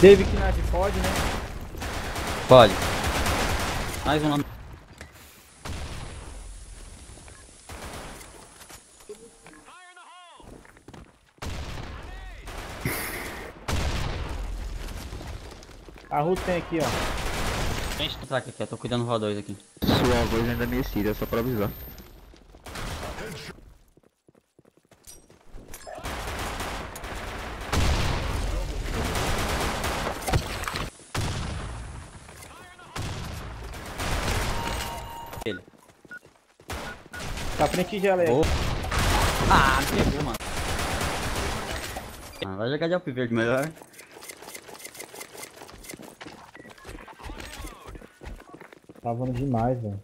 Teve que nasce, pode, né? Pode. Mais um lá. A Ruth tem aqui, ó. Gente, saca aqui, eu tô cuidando do Ro2 aqui. Sua voz ainda me excita, só pra avisar. Ele. Tá frente de ela aí. Boa. Ah, me pegou, mano. Ah, vai jogar de Alp verde melhor. Tá voando demais, velho.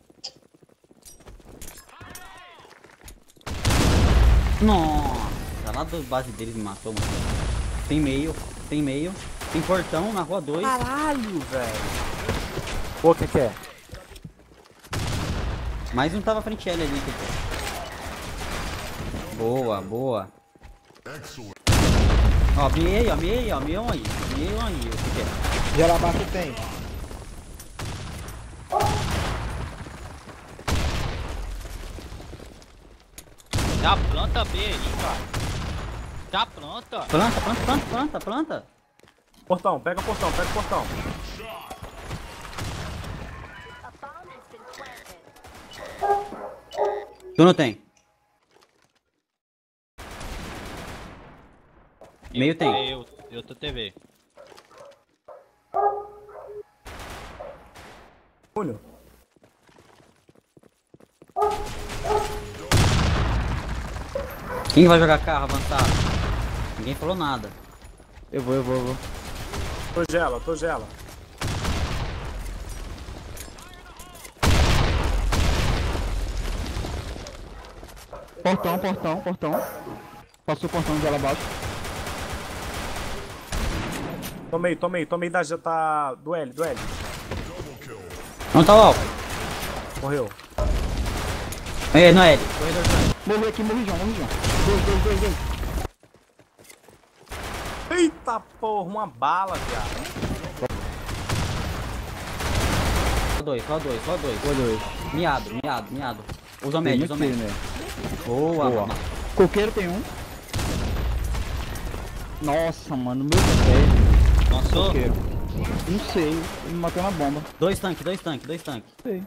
Nossa, lá da base deles me matou, mano. Tem meio, tem meio. Tem portão na rua 2. Caralho, velho. Pô, o que é? Mais um tava frente L ali. Boa, boa. Ó, meio, meio, meio aí. Meio aí, o que é? Gela abaixo tem. Já planta B aí, cara. Já planta. Planta, planta, planta, planta, planta. Portão, pega o portão, pega o portão. Tu não tem. Meio tem. Eu tô TV. Júnior. Quem vai jogar carro avançado? Ninguém falou nada. Eu vou. Tô gela. Portão. Passou o portão dela abaixo. Tomei da tá do L. Não tá o Alpha. Morreu. É, não é ele. Corredor tanque. Morri, João. Dois. Eita porra, uma bala, viado. Só dois. Foi dois. Miado. Usa médio. Né? Boa. Boa. Coqueiro tem um. Nossa, mano, meu pé. Nossa, Coqueiro. Não sei, ele me matou na bomba. Dois tanques. Sei.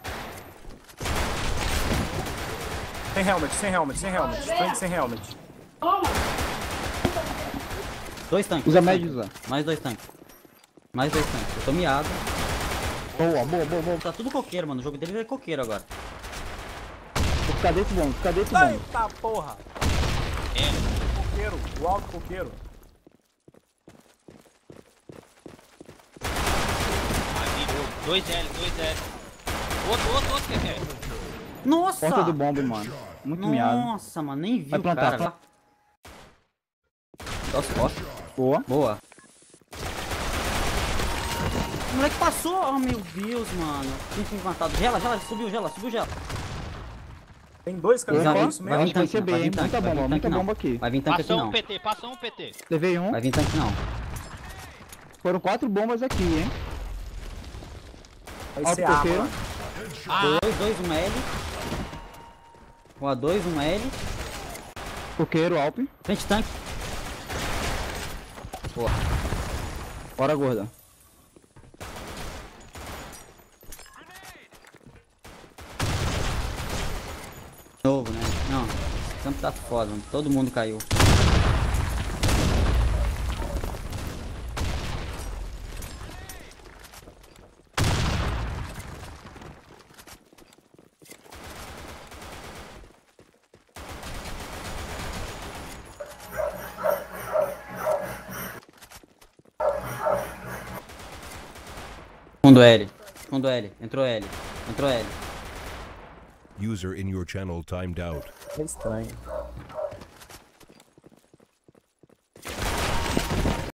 Sem helmet. Frente sem helmet. Dois tanques. Usa médio, usa. Mais dois tanques. Eu tô miado. Boa. Tá tudo coqueiro, mano. O jogo deles é coqueiro agora. Vou ficar dentro do bombo. Eita porra. Coqueiro, o alto coqueiro. ali, 2L. Outro, que é? Nossa! Porta do bombe, mano. Muito miado. Nossa, mano. Nem vi Vai o plantar, cara. tá? Nossa, costas. Boa. O moleque passou. Oh, meu Deus, mano. Quem tinha encantado? Gela. Subiu gela. Tem dois caminhões, é isso Vai mesmo? vir tanque, ser não. Vai bem, vir tanque. muita Vai vir bomba, tanque, muita não. bomba aqui. Vai vir tanque aqui, não. Passou um PT. Levei um. Vai vir tanque, não. Foram 4 bombas aqui, hein. Vai Alto ser A, coqueiro. mano. 2, 1 L. Rua 2, 1 L. Coqueiro, Alp. Frente tanque. Boa. Bora, gorda. Novo, né? Não. Esse campo tá foda, mano. Todo mundo caiu. Fundo L. Entrou L. User in your channel timed out. É estranho.